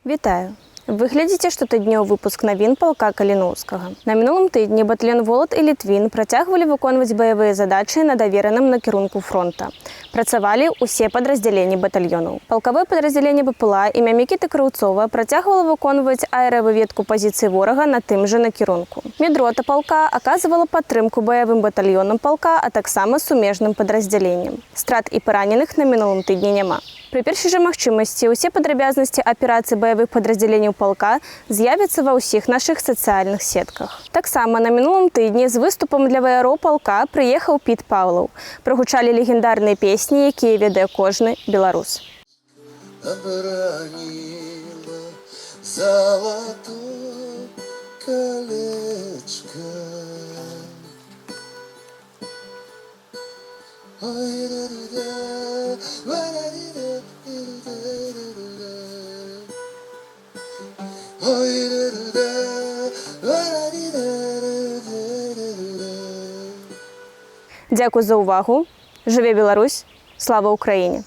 Вітаю! Ви глядите штотыднёвы выпуск навін палка Каліноўскага. На мінулым тыдні батальён «Волат» і «Літвін» працягвалі выконваць баявыя задачы на давераным накірунку фронта. Працавалі ўсе падраздзяленні батальёнаў. Палкавое падраздзяленне БПЛА імя Мікіты Краўцова працягвала выконваць аэравыведку пазіцый ворага на тым жа накірунку. Медрота палка аказвала падтрымку баявым батальёнам палка, а таксама сумежным падраздзяленням. Страт і параненых на мінулым тыдні няма. Пры першай жа магчымасці ўсе падрабязнасці аперацый баявых падраздзяленняў палка з'явяцца ва ўсіх нашых сацыяльных сетках. Таксама на мінулым тыдні з выступам для ваяроў палка прыехаў Піт Паўлаў. Прагучалі легендарныя песні, якія ведае кожны беларус. Оборонила золотое колечко. Дзякуй за ўвагу. Жыве Беларусь! Слава Украіне!